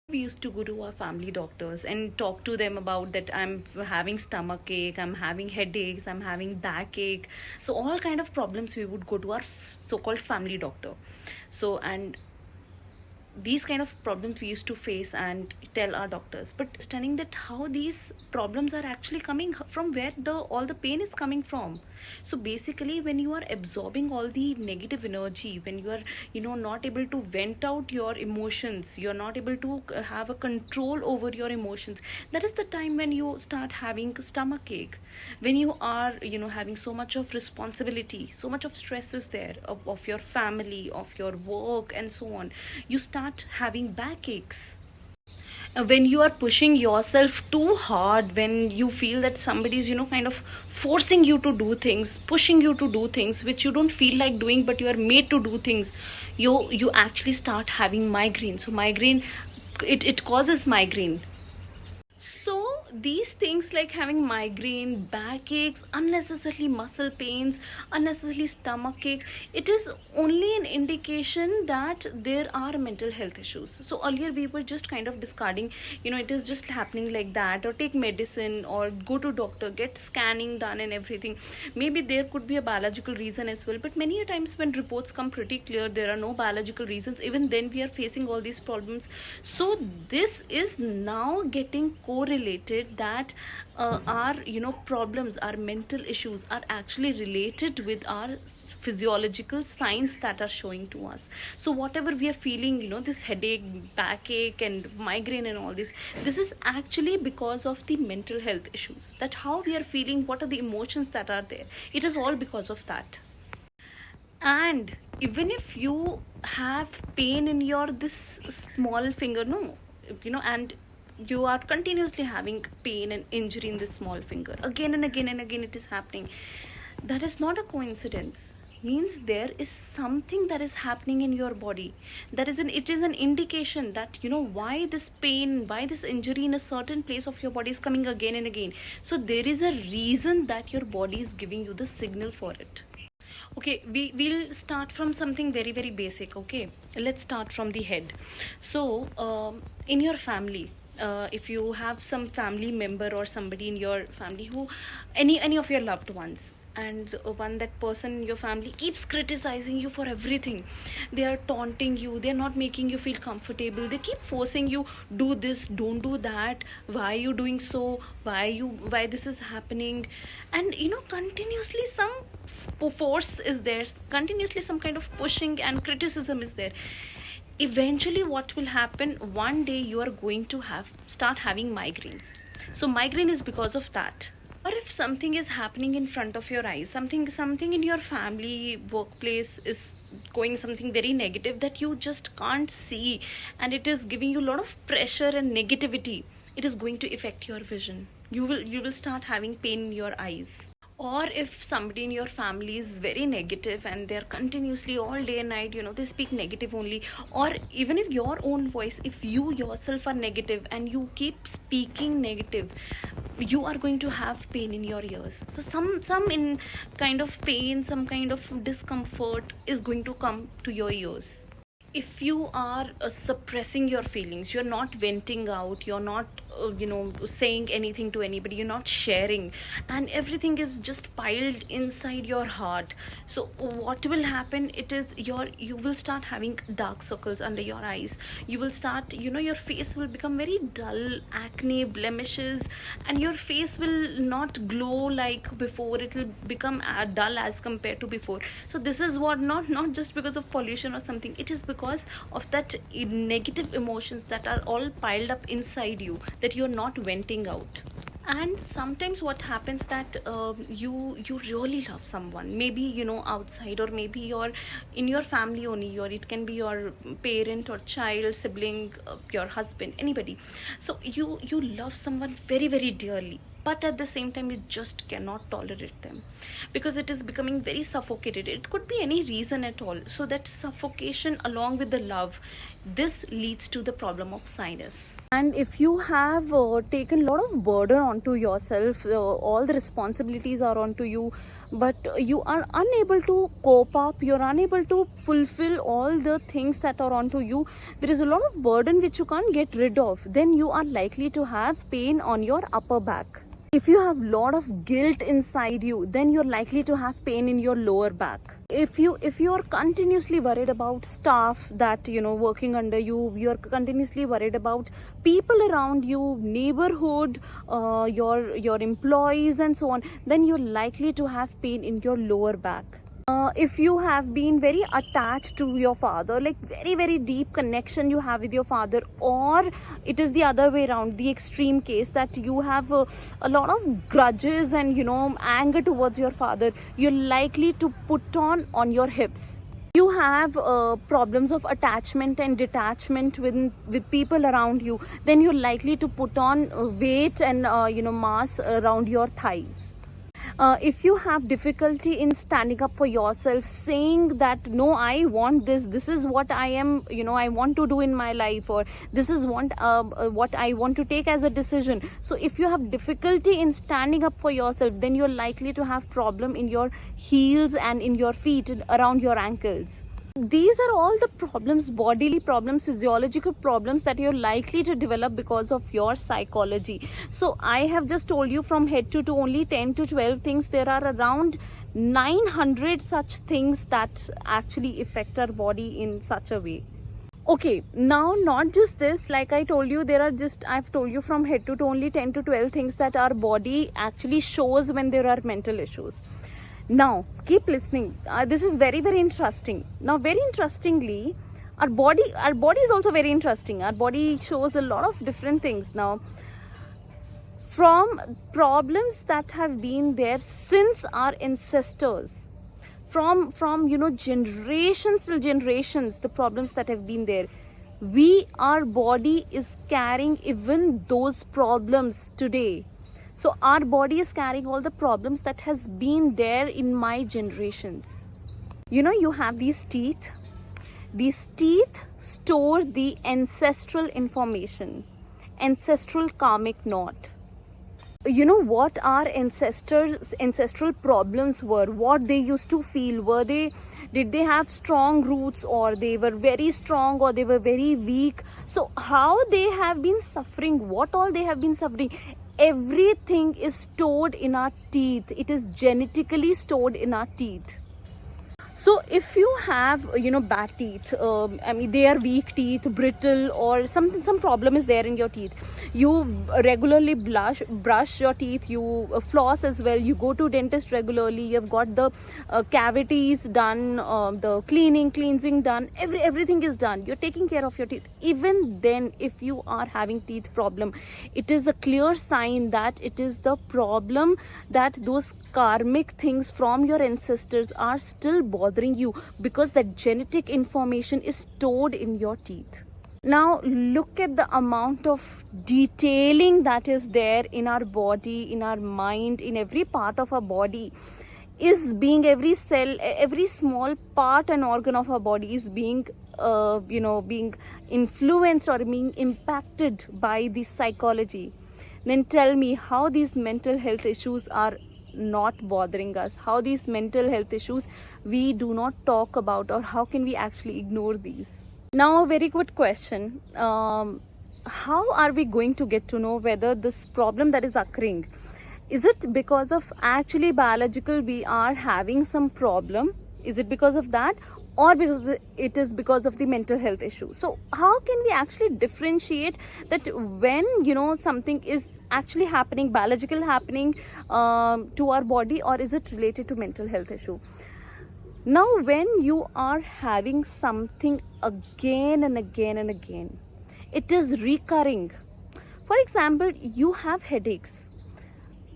We used to go to our family doctors and talk to them about that I'm having stomach ache, I'm having headaches, I'm having backache. So all kind of problems we would go to our so-called family doctor. So and these kind of problems we used to face and tell our doctors, but understanding that how these problems are actually coming from, where the all the pain is coming from. So basically when you are absorbing all the negative energy, when you are not able to vent out your emotions, you're not able to have a control over your emotions, that is the time when you start having stomach ache. When you are having so much of responsibility, so much of stress is there of your family, of your work and so on, you start having backaches. When you are pushing yourself too hard, when you feel that somebody is kind of forcing you to do things, pushing you to do things which you don't feel like doing, but you are made to do things, you actually start having migraine. So migraine, it causes migraine. So these things like having migraine, backaches, unnecessarily muscle pains, unnecessarily stomach ache, it is only an indication that there are mental health issues. So earlier we were just kind of discarding, it is just happening like that, or take medicine or go to doctor, get scanning done and everything. Maybe there could be a biological reason as well, but many a times when reports come pretty clear there are no biological reasons, even then we are facing all these problems. So this is now getting correlated that our problems, our mental issues are actually related with our physiological signs that are showing to us. So whatever we are feeling, this headache, backache and migraine and all this is actually because of the mental health issues, that how we are feeling, what are the emotions that are there, it is all because of that. And even if you have pain in your this small finger, no, and you are continuously having pain and injury in this small finger, again and again and again it is happening, that is not a coincidence. Means there is something that is happening in your body, that is it is an indication that why this pain, why this injury in a certain place of your body is coming again and again. So there is a reason that your body is giving you the signal for it. Okay, we'll start from something very very basic. Okay, let's start from the head. So in your family, if you have some family member or somebody in your family who, any of your loved ones, and one that person in your family keeps criticizing you for everything, they are taunting you, they are not making you feel comfortable, they keep forcing you, do this, don't do that, why are you doing so, why this is happening, and continuously some force is there, continuously some kind of pushing and criticism is there. Eventually what will happen, one day you are going to start having migraines. So migraine is because of that. Or if something is happening in front of your eyes, something in your family workplace is going something very negative that you just can't see, and it is giving you a lot of pressure and negativity, it is going to affect your vision. You will start having pain in your eyes. Or if somebody in your family is very negative and they're continuously all day and night, they speak negative only. Or even if your own voice, if you yourself are negative and you keep speaking negative, you are going to have pain in your ears. So some in kind of pain, some kind of discomfort is going to come to your ears. If you are suppressing your feelings, you're not venting out, you're not saying anything to anybody, you're not sharing, and everything is just piled inside your heart, so what will happen, it is you will start having dark circles under your eyes, you will start, your face will become very dull, acne, blemishes, and your face will not glow like before, it will become dull as compared to before. So this is what, not just because of pollution or something, it is because of that negative emotions that are all piled up inside you, that you're not venting out. And sometimes what happens that you really love someone, maybe outside, or maybe you're in your family only, or it can be your parent or child, sibling, your husband, anybody. So you love someone very very dearly, but at the same time you just cannot tolerate them because it is becoming very suffocated. It could be any reason at all. So that suffocation along with the love This leads to the problem of sinus. And if you have taken a lot of burden onto yourself, all the responsibilities are onto you, but you are unable to cope up, you're unable to fulfill all the things that are onto you, there is a lot of burden which you can't get rid of, then you are likely to have pain on your upper back. If you have lot of guilt inside you, then you're likely to have pain in your lower back. If you are continuously worried about staff that working under you, you're continuously worried about people around you, neighborhood, your employees and so on, then you're likely to have pain in your lower back. If you have been very attached to your father, like very very deep connection you have with your father, or it is the other way around, the extreme case that you have a lot of grudges and anger towards your father, you're likely to put on your hips. You have problems of attachment and detachment with people around you, then you're likely to put on weight and mass around your thighs. If you have difficulty in standing up for yourself, saying that no, I want this is what I am, I want to do in my life, or this is what I want to take as a decision. So if you have difficulty in standing up for yourself, then you're likely to have problem in your heels and in your feet and around your ankles. These are all the problems, bodily problems, physiological problems that you're likely to develop because of your psychology. So I have just told you from head to toe only 10 to 12 things. There are around 900 such things that actually affect our body in such a way. Okay, now not just this, like I told you, I've told you from head to toe only 10 to 12 things that our body actually shows when there are mental issues. Now keep listening, this is very very interesting. Now very interestingly, our body is also very interesting. Our body shows a lot of different things. Now, from problems that have been there since our ancestors, from generations till generations, the problems that have been there, our body is carrying even those problems today. So our body is carrying all the problems that has been there in my generations. You have these teeth. These teeth store the ancestral information, ancestral karmic knot. What our ancestral problems were, what they used to feel. Did they have strong roots, or they were very strong, or they were very weak? So how they have been suffering, what all they have been suffering, everything is stored in our teeth. It is genetically stored in our teeth. So if you have bad teeth, they are weak teeth, brittle, or some problem is there in your teeth, you regularly brush your teeth, you floss as well, you go to dentist regularly, you've got the cavities done, the cleansing done, everything is done, you're taking care of your teeth. Even then, if you are having teeth problem, it is a clear sign that it is the problem, that those karmic things from your ancestors are still bothering you, because that genetic information is stored in your teeth. Now look at the amount of detailing that is there in our body, in our mind, in every part of our body, is being, every cell, every small part and organ of our body is being being influenced or being impacted by this psychology. Then tell me how these mental health issues are not bothering us, how these mental health issues we do not talk about, or how can we actually ignore these? Now a very good question, how are we going to get to know whether this problem that is occurring, is it because of actually biological we are having some problem, is it because of that, or because it is because of the mental health issue? So how can we actually differentiate that when something is actually happening, biological happening to our body, or is it related to mental health issue? Now when you are having something again and again and again, it is recurring. For example, you have headaches.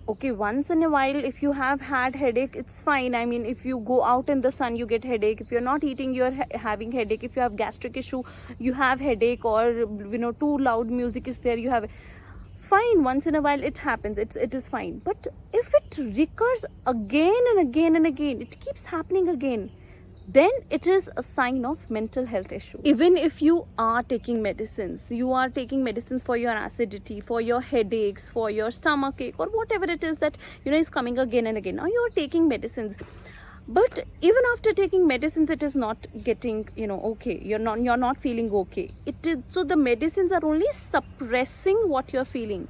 Okay, once in a while if you have had headache, it's fine. I mean, if you go out in the sun, you get headache. If you're not eating, you're having headache. If you have gastric issue, you have headache, or too loud music is there, you have. Fine, once in a while it happens, it is fine. But if it recurs again and again and again, it keeps happening again, then it is a sign of mental health issue. Even if you are taking medicines, for your acidity, for your headaches, for your stomach ache, or whatever it is that is coming again and again. Now you are taking medicines, but even after taking medicines, it is not getting okay. You're not feeling okay. It is, so the medicines are only suppressing what you're feeling.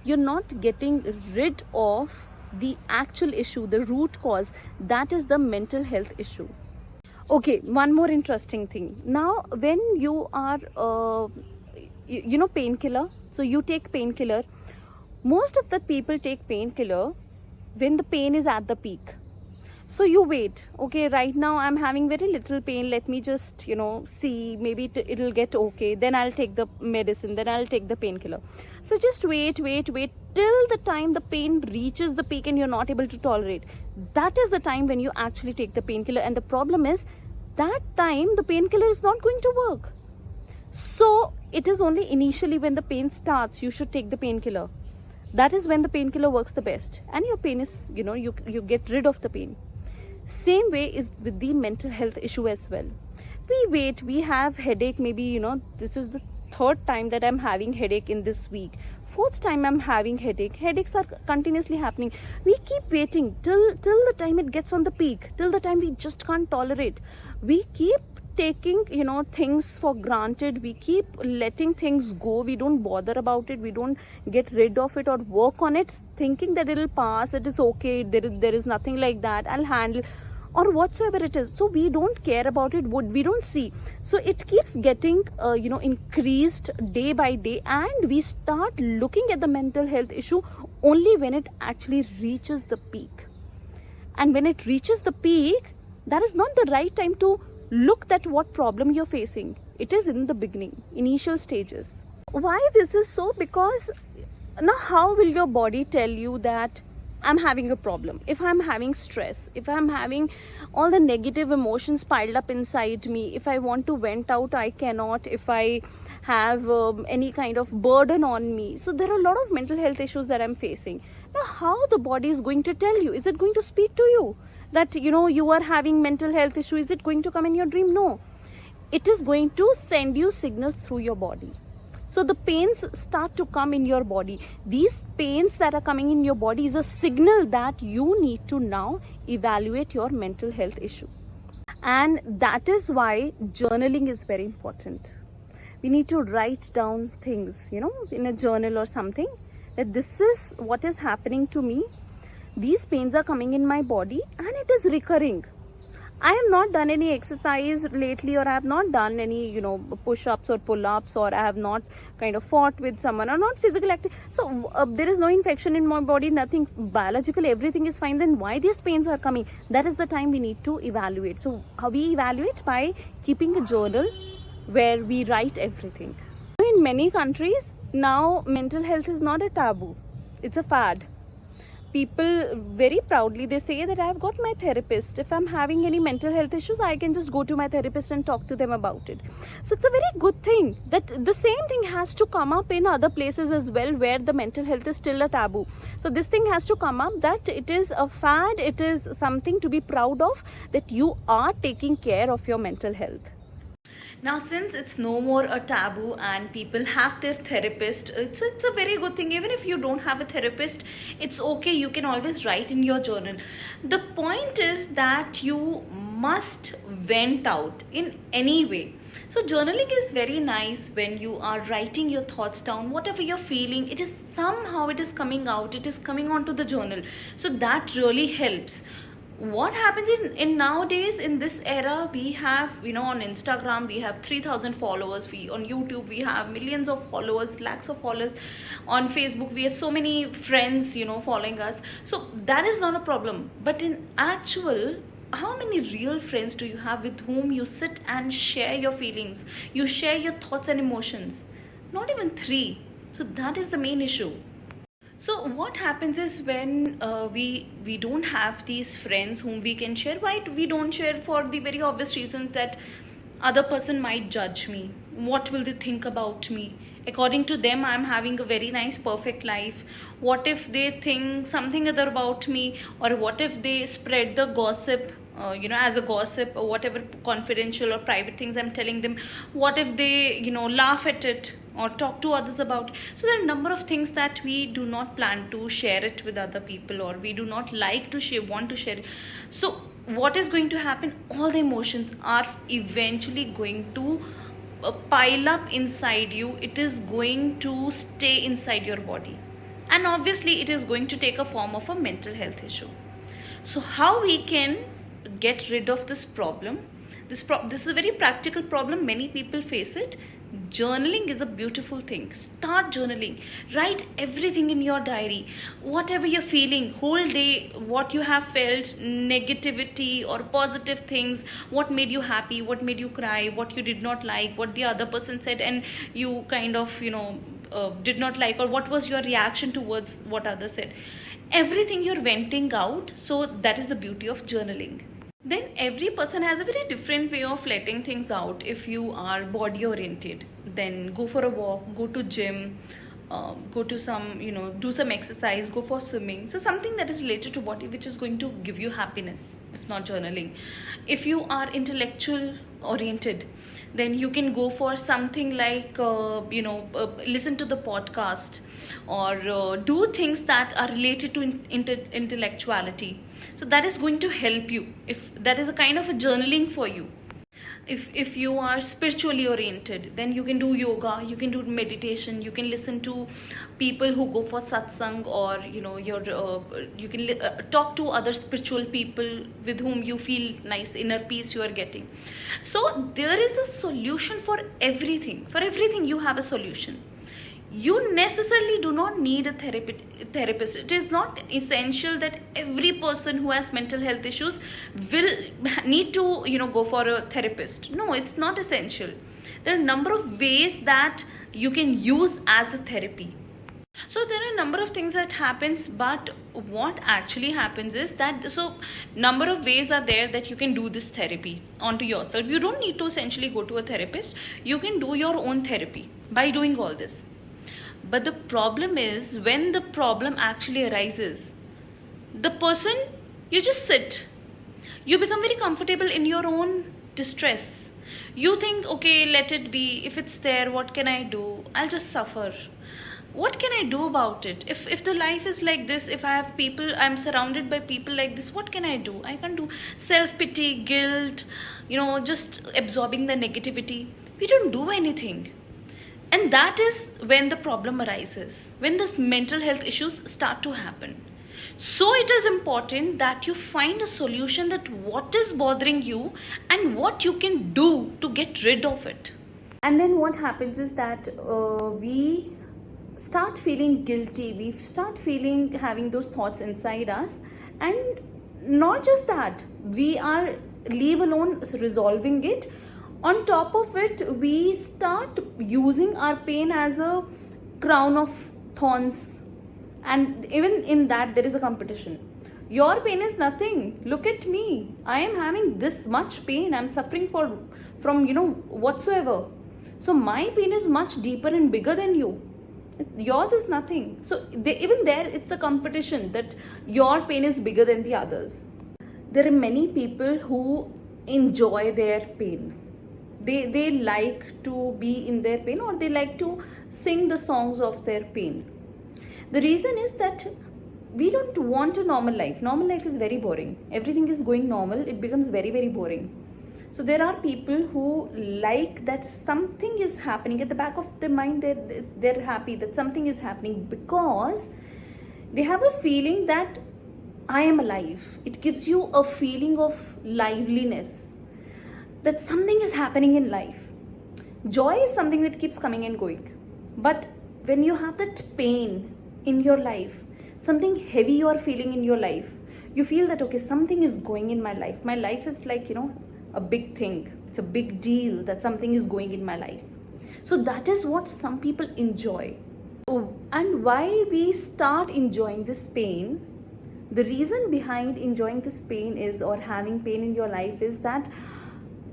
You're not getting rid of the actual issue, the root cause. That is the mental health issue. Okay, one more interesting thing. Now when you are painkiller, so you take painkiller. Most of the people take painkiller when the pain is at the peak. So you wait. Okay, right now I'm having very little pain. Let me just, see, maybe it'll get okay. Then I'll take the medicine. Then I'll take the painkiller. So just wait till the time the pain reaches the peak and you're not able to tolerate. That is the time when you actually take the painkiller. And the problem is, that time the painkiller is not going to work. So it is only initially when the pain starts, you should take the painkiller. That is when the painkiller works the best. And your pain is, you get rid of the pain. Same way is with the mental health issue as well. We wait, we have headache, maybe this is the third time that I'm having headache in this week, fourth time I'm having headaches are continuously happening. We keep waiting till the time it gets on the peak, till the time we just can't tolerate. We keep taking things for granted. We keep letting things go. We don't bother about it. We don't get rid of it or work on it, thinking that it'll pass, it is okay, there is nothing like that, I'll handle, or whatsoever it is. So we don't care about it, what we don't see. So it keeps getting increased day by day, and we start looking at the mental health issue only when it actually reaches the peak. And when it reaches the peak, that is not the right time to look at what problem you're facing. It is in the beginning, initial stages. Why this is so? Because now how will your body tell you that I'm having a problem? If I'm having stress, if I'm having all the negative emotions piled up inside me, if I want to vent out, I cannot, if I have any kind of burden on me. So there are a lot of mental health issues that I'm facing. Now how the body is going to tell you? Is it going to speak to you that you are having mental health issue? Is it going to come in your dream? No. It is going to send you signals through your body. So the pains start to come in your body. These pains that are coming in your body is a signal that you need to now evaluate your mental health issue. And that is why journaling is very important. We need to write down things, in a journal or something, that this is what is happening to me. These pains are coming in my body and it is recurring. I have not done any exercise lately, or I have not done any, push-ups or pull-ups, or I have not kind of fought with someone, or not physical activity. So there is no infection in my body, nothing biological, everything is fine. Then why these pains are coming? That is the time we need to evaluate. So how we evaluate? By keeping a journal where we write everything. In many countries, now mental health is not a taboo. It's a fad. People very proudly, they say that I have got my therapist. If I'm having any mental health issues, I can just go to my therapist and talk to them about it. So it's a very good thing that the same thing has to come up in other places as well, where the mental health is still a taboo. So this thing has to come up, that it is a fad, it is something to be proud of, that you are taking care of your mental health. Now, since it's no more a taboo and people have their therapist, it's a very good thing. Even if you don't have a therapist, it's okay. You can always write in your journal. The point is that you must vent out in any way. So journaling is very nice when you are writing your thoughts down. Whatever you're feeling, it is somehow it is coming out. It is coming onto the journal. So that really helps. What happens in nowadays, in this era, we have on Instagram we have 3,000 followers, on YouTube we have millions of followers, lakhs of followers, on Facebook we have so many friends following us. So that is not a problem. But in actual, how many real friends do you have with whom you sit and share your feelings, you share your thoughts and emotions? Not even 3. So that is the main issue. So what happens is, when we don't have these friends whom we can share, why we don't share? For the very obvious reasons that other person might judge me. What will they think about me? According to them, I'm having a very nice, perfect life. What if they think something other about me? Or what if they spread the gossip? as a gossip or whatever confidential or private things I'm telling them, what if they, laugh at it or talk to others about it? So there are a number of things that we do not plan to share it with other people, or we do not like to share, want to share it. So what is going to happen? All the emotions are eventually going to pile up inside you. It is going to stay inside your body, and obviously it is going to take a form of a mental health issue. So how we can get rid of this problem? This is a very practical problem. Many people face it. Journaling is a beautiful thing. Start journaling. Write everything in your diary. Whatever you're feeling, whole day, what you have felt, negativity or positive things, what made you happy, what made you cry, what you did not like, what the other person said and you kind of, did not like, or what was your reaction towards what others said. Everything you're venting out. So that is the beauty of journaling. Then every person has a very different way of letting things out. If you are body oriented, then go for a walk, go to gym, go to some, do some exercise, go for swimming. So something that is related to body, which is going to give you happiness, if not journaling. If you are intellectual oriented, then you can go for something like, listen to the podcast, or do things that are related to intellectuality. So that is going to help you, if that is a kind of a journaling for you. If you are spiritually oriented, then you can do yoga, you can do meditation, you can listen to people who go for satsang, or you can talk to other spiritual people with whom you feel nice inner peace you are getting. So there is a solution for everything. For everything you have a solution. You necessarily do not need a therapist. It is not essential that every person who has mental health issues will need to, go for a therapist. No, it's not essential. There are a number of ways that you can use as a therapy. So there are a number of things that happens, but what actually happens is that, so number of ways are there that you can do this therapy onto yourself. You don't need to essentially go to a therapist. You can do your own therapy by doing all this. But the problem is, when the problem actually arises, the person, you just sit. You become very comfortable in your own distress. You think, okay, let it be. If it's there, what can I do? I'll just suffer. What can I do about it? If the life is like this, if I have people, I'm surrounded by people like this, what can I do? I can't do. Self-pity, guilt, just absorbing the negativity. We don't do anything. And that is when the problem arises, when the mental health issues start to happen. So it is important that you find a solution, that what is bothering you and what you can do to get rid of it. And then what happens is that we start feeling guilty, we start having those thoughts inside us. And not just that, we are leave alone resolving it. On top of it, we start using our pain as a crown of thorns. And even in that, there is a competition. Your pain is nothing. Look at me. I am having this much pain. I am suffering from whatsoever. So my pain is much deeper and bigger than you. Yours is nothing. So even there, it's a competition that your pain is bigger than the others. There are many people who enjoy their pain. They like to be in their pain, or they like to sing the songs of their pain. The reason is that we don't want a normal life. Normal life is very boring. Everything is going normal. It becomes very, very boring. So there are people who like that something is happening at the back of their mind. They're happy that something is happening, because they have a feeling that I am alive. It gives you a feeling of liveliness, that something is happening in life. Joy is something that keeps coming and going. But when you have that pain in your life, something heavy you are feeling in your life, you feel that, okay, something is going in my life. My life is like, a big thing. It's a big deal that something is going in my life. So that is what some people enjoy. And why we start enjoying this pain, the reason behind enjoying this pain is, or having pain in your life, is that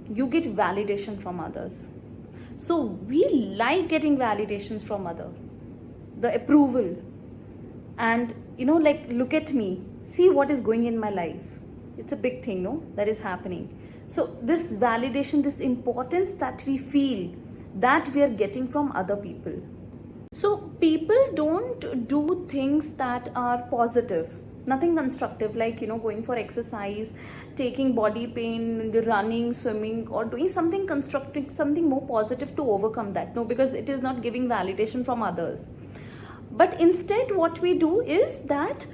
you get validation from others. So we like getting validations from others, the approval. And like, look at me, see what is going in my life. It's a big thing, no, that is happening. So this validation, this importance that we feel, that we are getting from other people. So people don't do things that are positive, nothing constructive, like going for exercise, taking body pain, running, swimming, or doing something constructive, something more positive to overcome that. No, because it is not giving validation from others. But instead what we do is that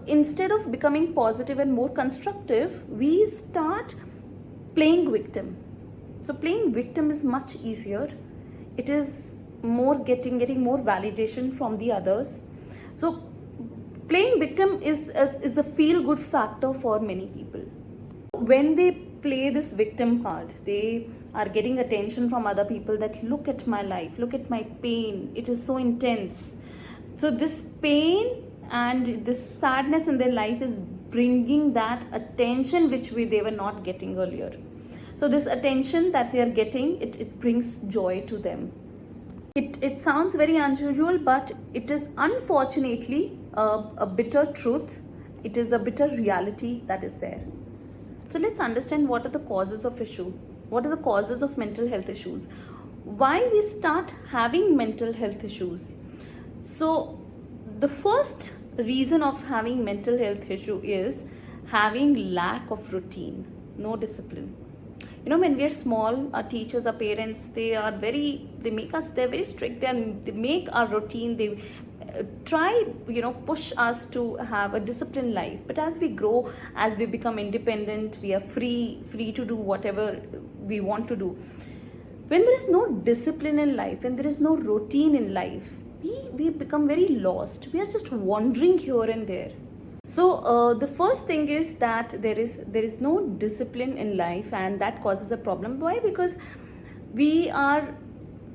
instead of becoming positive and more constructive, we start playing victim. So playing victim is much easier. It is more getting more validation from the others. So playing victim is a feel good factor for many people. When they play this victim card, they are getting attention from other people that look at my life, look at my pain, it is so intense. So this pain and this sadness in their life is bringing that attention which they were not getting earlier. So this attention that they are getting, it brings joy to them. It sounds very unusual, but it is unfortunately a bitter truth. It is a bitter reality that is there. So let's understand what are the causes of issue. What are the causes of mental health issues? Why we start having mental health issues? So the first reason of having mental health issue is having lack of routine, no discipline. When we are small, our teachers, our parents, they're very strict. They make our routine. They try, push us to have a disciplined life. But as we grow, as we become independent, we are free to do whatever we want to do. When there is no discipline in life, when there is no routine in life, we become very lost. We are just wandering here and there. So the first thing is that there is no discipline in life, and that causes a problem. Why? Because we are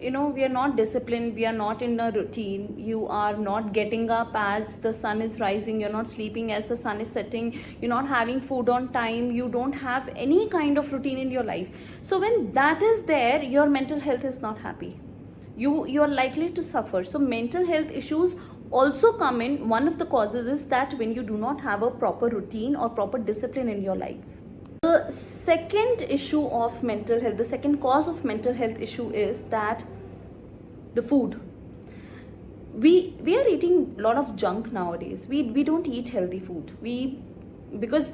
not disciplined, we are not in a routine. You are not getting up as the sun is rising, you're not sleeping as the sun is setting, you're not having food on time, you don't have any kind of routine in your life. So when that is there, your mental health is not happy. You are likely to suffer. So mental health issues also come in. One of the causes is that when you do not have a proper routine or proper discipline in your life. The second issue of mental health, the second cause of mental health issue is that the food. We are eating a lot of junk nowadays. We don't eat healthy food. Because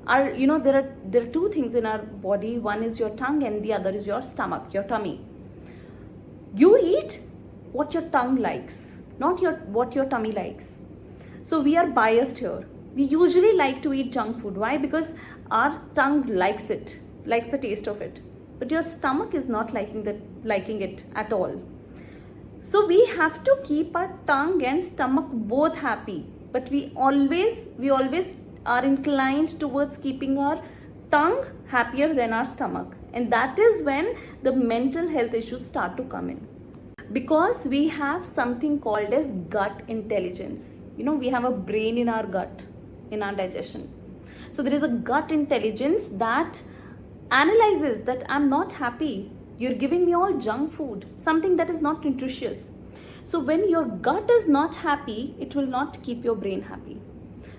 our there are two things in our body. One is your tongue and the other is your stomach, your tummy. You eat what your tongue likes, not what your tummy likes. So we are biased here. We usually like to eat junk food. Why? Because our tongue likes the taste of it. But your stomach is not liking it at all. So we have to keep our tongue and stomach both happy. But we always are inclined towards keeping our tongue happier than our stomach. And that is when the mental health issues start to come in. Because we have something called as gut intelligence. We have a brain in our gut, in our digestion. So there is a gut intelligence that analyzes that I'm not happy. You're giving me all junk food, something that is not nutritious. So when your gut is not happy, it will not keep your brain happy.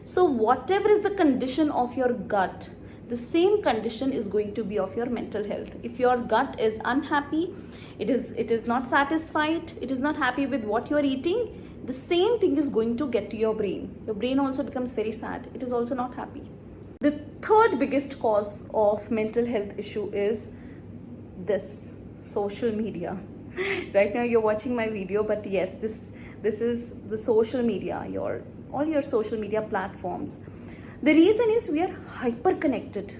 So whatever is the condition of your gut, the same condition is going to be of your mental health. If your gut is unhappy, it is not satisfied, it is not happy with what you are eating, the same thing is going to get to your brain. Your brain also becomes very sad. It is also not happy. The third biggest cause of mental health issue is this social media. Right now you're watching my video, but yes, this is the social media, all your social media platforms. The reason is we are hyper connected.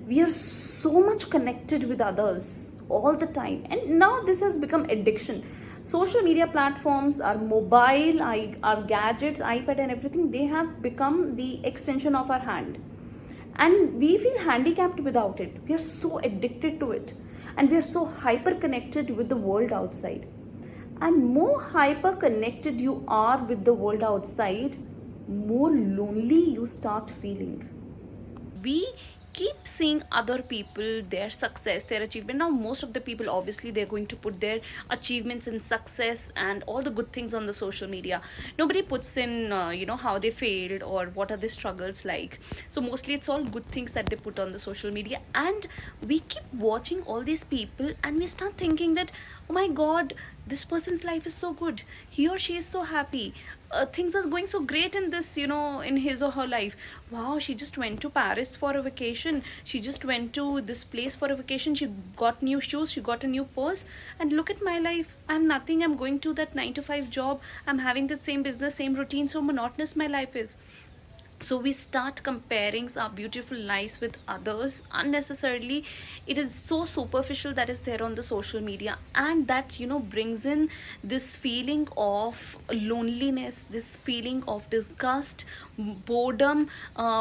We are so much connected with others all the time, and now this has become addiction. Social media platforms, our mobile, our gadgets, iPad and everything, they have become the extension of our hand, and we feel handicapped without it. We are so addicted to it, and we are so hyper connected with the world outside. And more hyper connected you are with the world outside, more lonely you start feeling. We keep seeing other people, their success, their achievement. Now most of the people, obviously, they're going to put their achievements and success and all the good things on the social media. Nobody puts in how they failed or what are the struggles like. So mostly it's all good things that they put on the social media, and we keep watching all these people and we start thinking that, oh my god, this person's life is so good, he or she is so happy, things are going so great in this, in his or her life. Wow, she just went to Paris for a vacation, she just went to this place for a vacation, she got new shoes, she got a new purse, and look at my life, I'm nothing, I'm going to that 9 to 5 job, I'm having that same business, same routine, so monotonous my life is. So we start comparing our beautiful lives with others unnecessarily. It is so superficial that is there on the social media, and that brings in this feeling of loneliness, this feeling of disgust, boredom.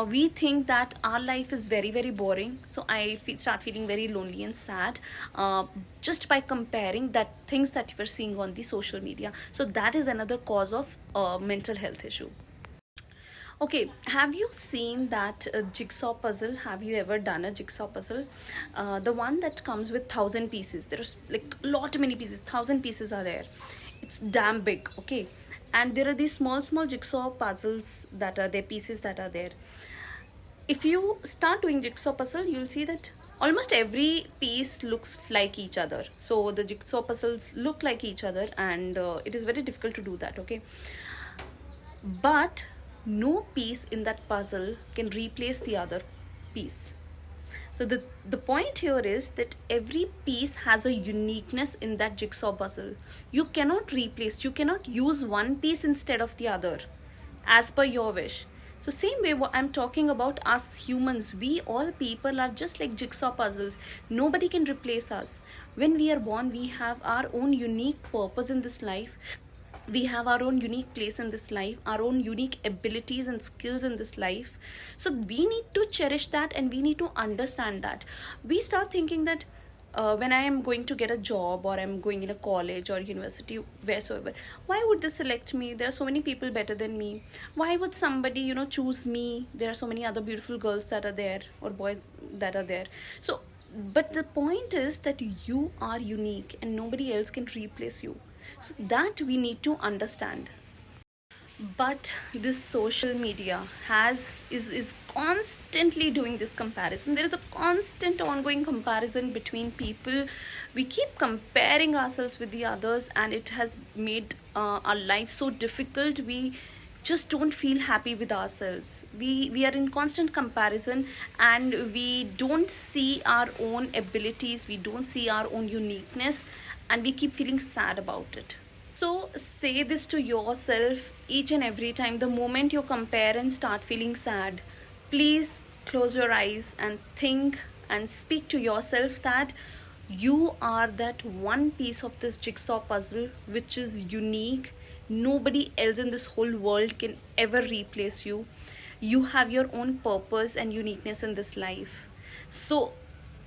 We think that our life is very, very boring, so start feeling very lonely and sad, just by comparing that things that we're seeing on the social media. So that is another cause of mental health issue. Okay, have you seen that jigsaw puzzle? Have you ever done a jigsaw puzzle? The one that comes with 1,000 pieces. There's like lot many pieces. 1,000 pieces are there. It's damn big. Okay, and there are these small jigsaw puzzles that are there. Pieces that are there. If you start doing jigsaw puzzle, you'll see that almost every piece looks like each other. So the jigsaw puzzles look like each other, and it is very difficult to do that. Okay, but no piece in that puzzle can replace the other piece. So the point here is that every piece has a uniqueness in that jigsaw puzzle. You cannot replace, you cannot use one piece instead of the other as per your wish. So same way, what I'm talking about, us humans, we all people are just like jigsaw puzzles. Nobody can replace us. When we are born, we have our own unique purpose in this life, we have our own unique place in this life, our own unique abilities and skills in this life. So we need to cherish that, and we need to understand that. We start thinking that when I am going to get a job, or I'm going in a college or university, wheresoever, why would they select me? There are so many people better than me. Why would somebody choose me? There are so many other beautiful girls that are there, or boys that are there. So but the point is that you are unique and nobody else can replace you. So that we need to understand. But this social media is constantly doing this comparison. There is a constant ongoing comparison between people. We keep comparing ourselves with the others, and it has made our life so difficult. We just don't feel happy with ourselves. We are in constant comparison, and we don't see our own abilities, we don't see our own uniqueness, and we keep feeling sad about it. So say this to yourself each and every time. The moment you compare and start feeling sad, please close your eyes and think and speak to yourself that you are that one piece of this jigsaw puzzle which is unique. Nobody else in this whole world can ever replace you. You have your own purpose and uniqueness in this life. So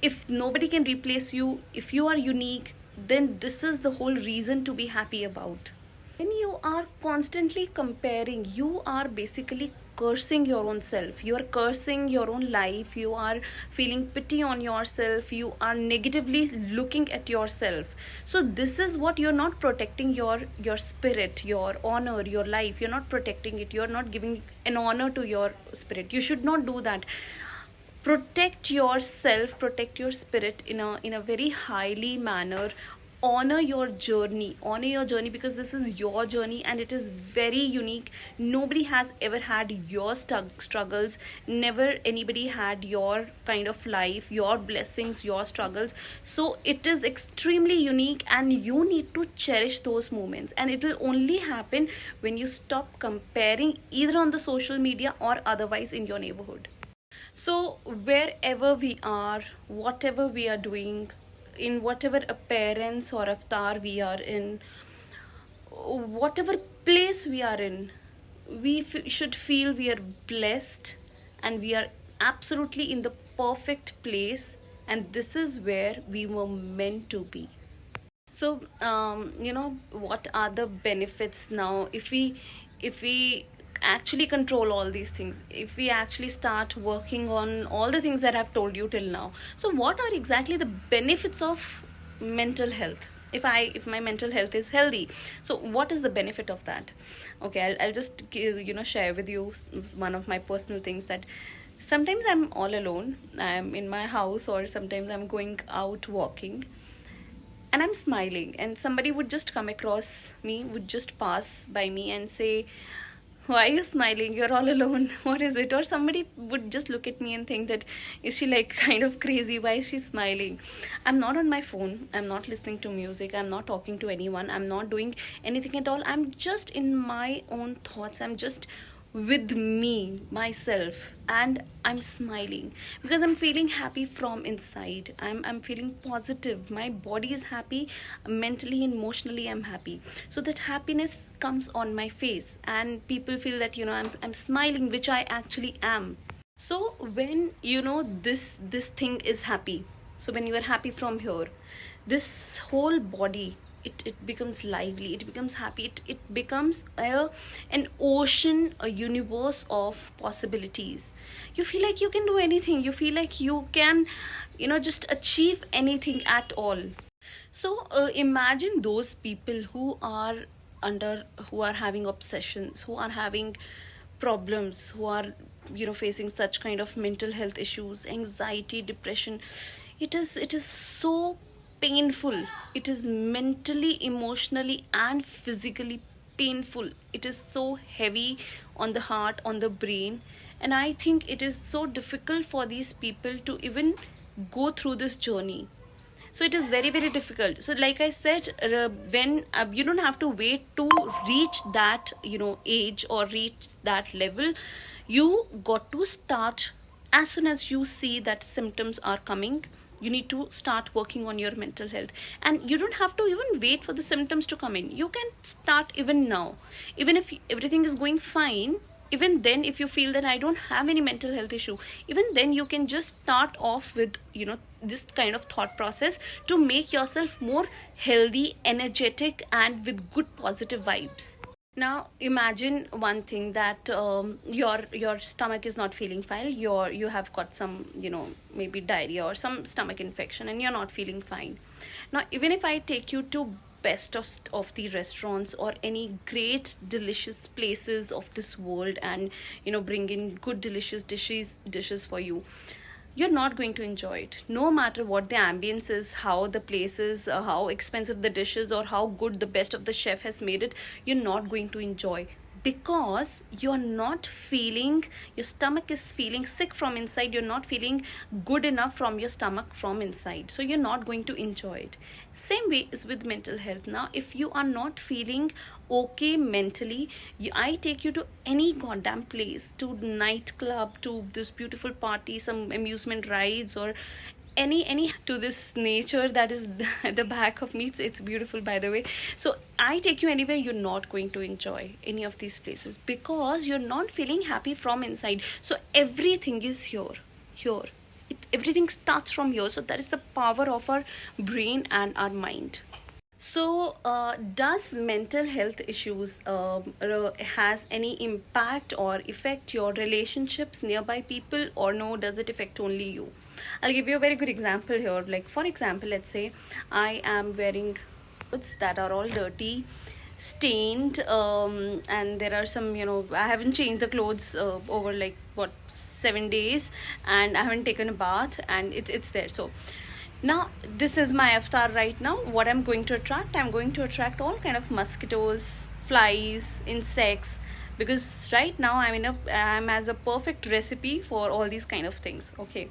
if nobody can replace you, if you are unique, then this is the whole reason to be happy about. When you are constantly comparing, you are basically cursing your own self. You are cursing your own life. You are feeling pity on yourself. You are negatively looking at yourself. So this is what you're not protecting your spirit, your honor, your life. You're not protecting it. You're not giving an honor to your spirit. You should not do that. Protect yourself, protect your spirit in a very highly manner. Honor your journey, because this is your journey and it is very unique. Nobody has ever had your struggles, never anybody had your kind of life, your blessings, your struggles. So it is extremely unique, and you need to cherish those moments, and it will only happen when you stop comparing, either on the social media or otherwise in your neighborhood. So, wherever we are, whatever we are doing, in whatever appearance or avatar we are in, whatever place we are in, we should feel we are blessed and we are absolutely in the perfect place, and this is where we were meant to be. So, what are the benefits now if we actually control all these things, if we actually start working on all the things that I've told you till now, so what are exactly the benefits of mental health? If my mental health is healthy, so what is the benefit of that? Okay, I'll just share with you one of my personal things, that sometimes I'm all alone, I'm in my house, or sometimes I'm going out walking, and I'm smiling, and somebody would just come across me, would just pass by me and say, why are you smiling, you're all alone, what is it? Or somebody would just look at me and think that, is she like kind of crazy, why is she smiling? I'm not on my phone, I'm not listening to music, I'm not talking to anyone, I'm not doing anything at all, I'm just in my own thoughts, I'm just with me, myself, and I'm smiling because I'm feeling happy from inside. I'm feeling positive, my body is happy, mentally, emotionally I'm happy, so that happiness comes on my face, and people feel that I'm smiling, which I actually am. So when this thing is happy, so when you are happy from here, this whole body, it becomes lively, it becomes happy, it becomes an ocean, a universe of possibilities. You feel like you can do anything, you feel like you can just achieve anything at all. So imagine those people who are having obsessions, who are having problems, who are facing such kind of mental health issues, anxiety, depression. It is so painful, it is mentally, emotionally, and physically painful. It is so heavy on the heart, on the brain, and I think it is so difficult for these people to even go through this journey. So it is very, very difficult. So like I said, when you don't have to wait to reach that age or reach that level, you got to start as soon as you see that symptoms are coming. You need to start working on your mental health, and you don't have to even wait for the symptoms to come in. You can start even now, even if everything is going fine. Even then, if you feel that I don't have any mental health issue, even then you can just start off with this kind of thought process to make yourself more healthy, energetic, and with good positive vibes. Now imagine one thing, that your stomach is not feeling fine, you have got some maybe diarrhea or some stomach infection, and you're not feeling fine. Now even if I take you to best of the restaurants or any great delicious places of this world, and bring in good delicious dishes for you, you're not going to enjoy it. No matter what the ambience is, how the place is, how expensive the dish is, or how good the best of the chef has made it, you're not going to enjoy, because you're not feeling, your stomach is feeling sick from inside, you're not feeling good enough from your stomach from inside, so you're not going to enjoy it. Same way is with mental health. Now if you are not feeling okay mentally, I take you to any goddamn place, to nightclub, to this beautiful party, some amusement rides, or any to this nature that is at the back of me. It's beautiful, by the way. So I take you anywhere, you're not going to enjoy any of these places, because you're not feeling happy from inside. So everything is here. Everything starts from here. So that is the power of our brain and our mind. So does mental health issues has any impact or affect your relationships, nearby people, or no, does it affect only you? I'll give you a very good example here. Like for example, let's say I am wearing clothes that are all dirty, stained, and there are some I haven't changed the clothes over like 7 days, and I haven't taken a bath, and it's there. So now this is my avatar right now. What I'm going to attract, I'm going to attract all kind of mosquitoes, flies, insects, because right now I'm as a perfect recipe for all these kind of things. Okay,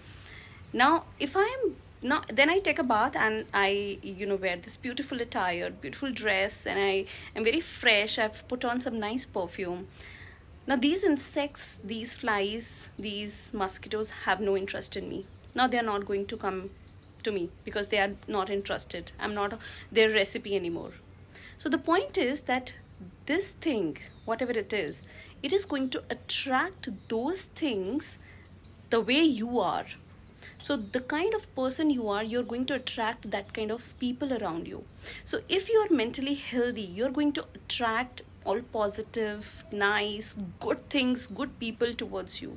now if I'm now, then I take a bath, and I wear this beautiful attire, beautiful dress, and I am very fresh. I've put on some nice perfume. Now these insects, these flies, these mosquitoes have no interest in me. Now they are not going to come to me, because they are not interested. I'm not their recipe anymore. So the point is that this thing, whatever it is going to attract those things the way you are. So the kind of person you are, you're going to attract that kind of people around you. So if you are mentally healthy, you're going to attract all positive, nice, good things, good people towards you.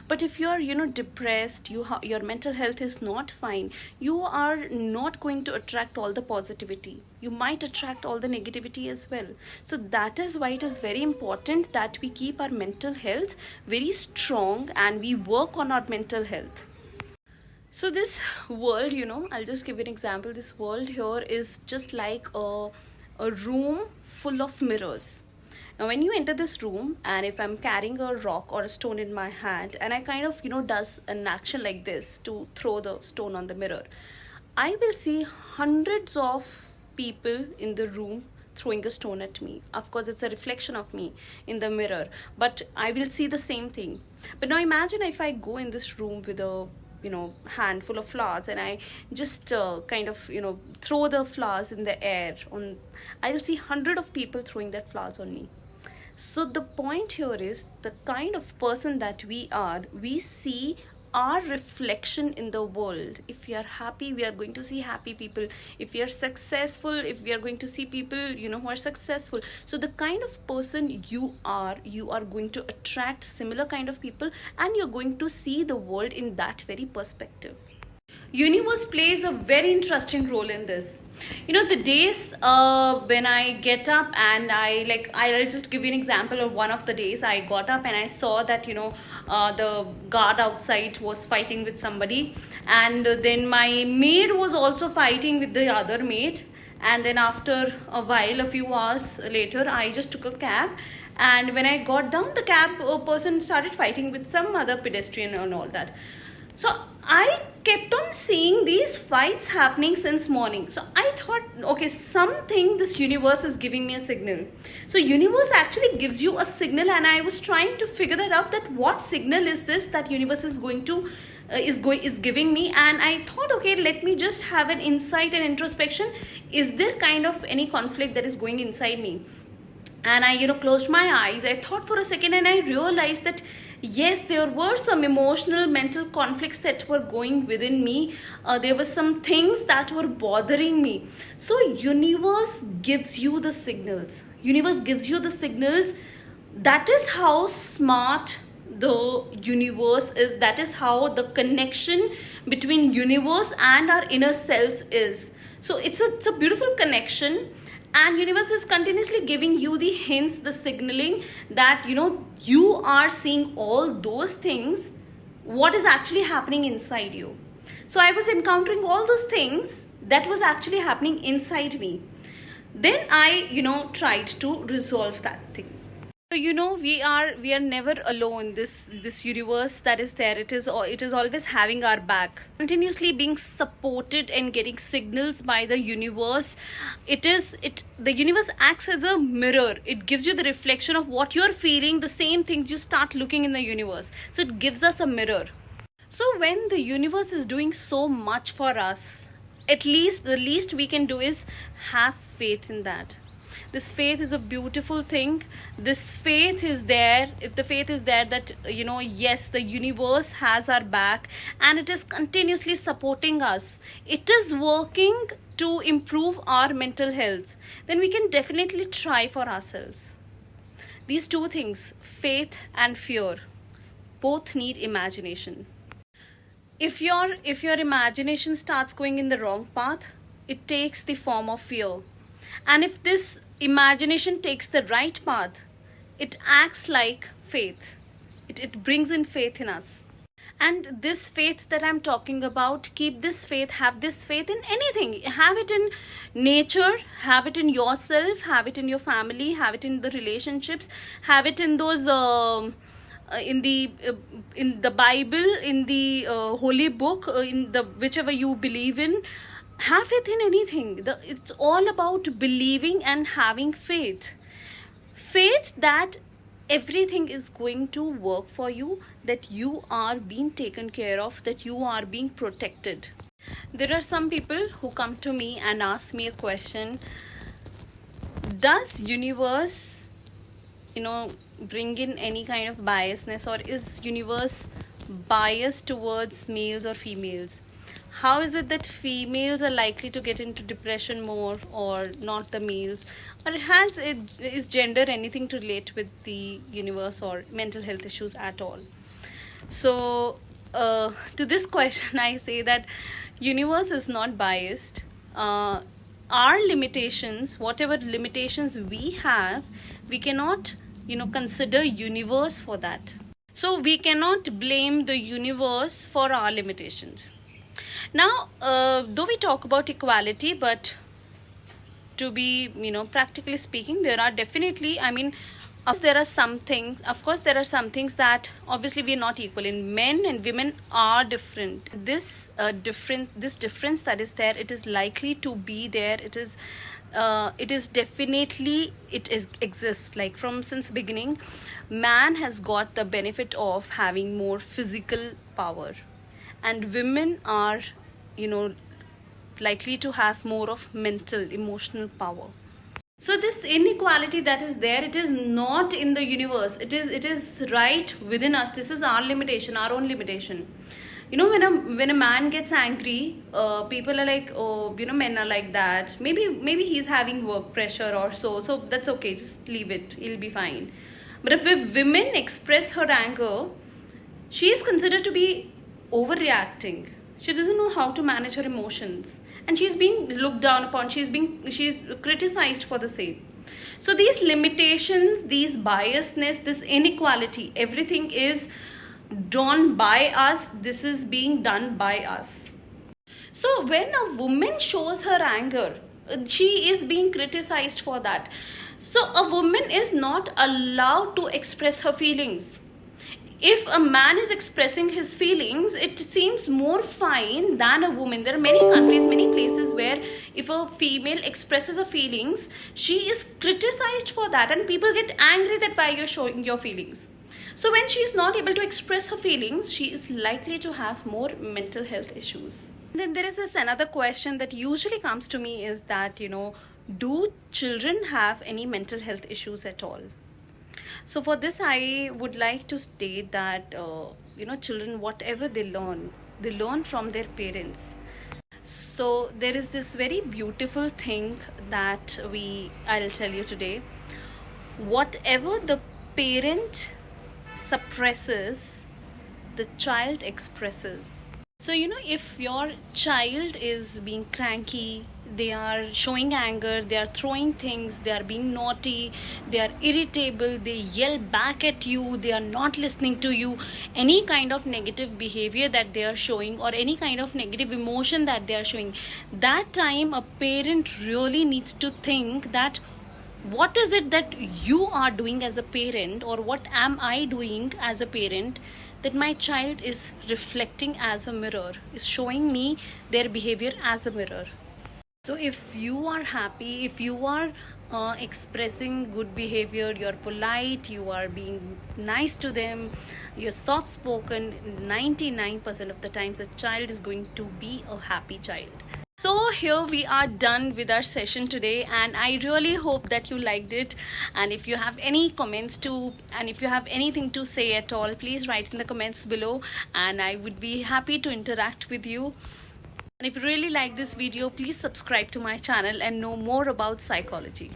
But if you're, depressed, your mental health is not fine, you are not going to attract all the positivity. You might attract all the negativity as well. So that is why it is very important that we keep our mental health very strong and we work on our mental health. So this world, I'll just give you an example. This world here is just like a room full of mirrors. Now when you enter this room, and if I'm carrying a rock or a stone in my hand, and I kind of, does an action like this to throw the stone on the mirror, I will see hundreds of people in the room throwing a stone at me. Of course, it's a reflection of me in the mirror, but I will see the same thing. But now imagine if I go in this room with a handful of flowers, and I just kind of throw the flowers in the air. I'll see hundred of people throwing that flowers on me. So the point here is, the kind of person that we are, we see our reflection in the world. If we are happy, we are going to see happy people. If we are successful, if we are going to see people who are successful. So the kind of person you are going to attract similar kind of people, and you're going to see the world in that very perspective. Universe plays a very interesting role in this. The days when I get up and I'll just give you an example of one of the days I got up and I saw that the guard outside was fighting with somebody, and then my maid was also fighting with the other maid. And then after a while, a few hours later, I just took a cab, and when I got down, the cab person started fighting with some other pedestrian and all that. So I kept on seeing these fights happening since morning. So I thought, okay, something, this universe is giving me a signal. So universe actually gives you a signal, and I was trying to figure that out, that what signal is this that universe is going to is giving me. And I thought, okay, let me just have an insight and introspection. Is there kind of any conflict that is going inside me? And I closed my eyes. I thought for a second, and I realized that yes, there were some emotional mental conflicts that were going within me. There were some things that were bothering me. So universe gives you the signals. Universe gives you the signals. That is how smart the universe is. That is how the connection between universe and our inner selves is. So it's a beautiful connection. And universe is continuously giving you the hints, the signaling that you are seeing all those things, what is actually happening inside you. So I was encountering all those things that was actually happening inside me. Then I tried to resolve that thing. So we are never alone. This universe that is there, it is always having our back, continuously being supported and getting signals by the universe. The universe acts as a mirror. It gives you the reflection of what you're feeling, the same things you start looking in the universe. So it gives us a mirror. So when the universe is doing so much for us, at least the least we can do is have faith in that. This faith is a beautiful thing. This faith is there. If the faith is there that, yes, the universe has our back and it is continuously supporting us, it is working to improve our mental health, then we can definitely try for ourselves. These two things, faith and fear, both need imagination. If your imagination starts going in the wrong path, it takes the form of fear. And if this imagination takes the right path, it acts like faith. It brings in faith in us. And this faith that I'm talking about, have this faith in anything. Have it in nature, have it in yourself, have it in your family, have it in the relationships, have it in those in the Bible, in the holy book, in the whichever you believe in. Have faith in anything. It's all about believing and having faith. Faith that everything is going to work for you, that you are being taken care of, that you are being protected. There are some people who come to me and ask me a question. Does universe, bring in any kind of biasness, or is universe biased towards males or females? how is it that females are likely to get into depression more or not the males? Or is gender anything to relate with the universe or mental health issues at all? So to this question I say that universe is not biased. Our limitations, whatever limitations we have, we cannot consider universe for that. So we cannot blame the universe for our limitations. Now though we talk about equality, but to be practically speaking, there are definitely, I mean, of course there are some things that obviously we are not equal in. Men and women are different. This difference that is there, it is likely to be there. It is definitely, exists. Like from since beginning, man has got the benefit of having more physical power, and women are likely to have more of mental, emotional power. So this inequality that is there, it is not in the universe. It is right within us. This is our limitation, our own limitation. When a man gets angry, people are like, oh, men are like that. Maybe he's having work pressure or so that's okay, just leave it, he'll be fine. But if women express her anger, she is considered to be overreacting. She doesn't know how to manage her emotions, and she's being looked down upon. She's criticized for the same. So these limitations, these biasness, this inequality, everything is done by us. This is being done by us. So when a woman shows her anger, she is being criticized for that. So a woman is not allowed to express her feelings. If a man is expressing his feelings, it seems more fine than a woman. There are many countries, many places where if a female expresses her feelings, she is criticized for that, and people get angry that why you're showing your feelings. So when she is not able to express her feelings, she is likely to have more mental health issues. Then there is this another question that usually comes to me is that, do children have any mental health issues at all? So for this, I would like to state that, children, whatever they learn from their parents. So there is this very beautiful thing that I'll tell you today. Whatever the parent suppresses, the child expresses. So if your child is being cranky, they are showing anger, they are throwing things, they are being naughty, they are irritable, they yell back at you, they are not listening to you, any kind of negative behavior that they are showing or any kind of negative emotion that they are showing, that time a parent really needs to think that what is it that you are doing as a parent, or what am I doing as a parent, that my child is reflecting as a mirror, is showing me their behavior as a mirror. So if you are happy, if you are expressing good behavior, you're polite, you are being nice to them, you're soft spoken, 99% of the times the child is going to be a happy child. So here we are done with our session today, and I really hope that you liked it. And if you have any comments and if you have anything to say at all, please write in the comments below, and I would be happy to interact with you. And if you really like this video, please subscribe to my channel and know more about psychology.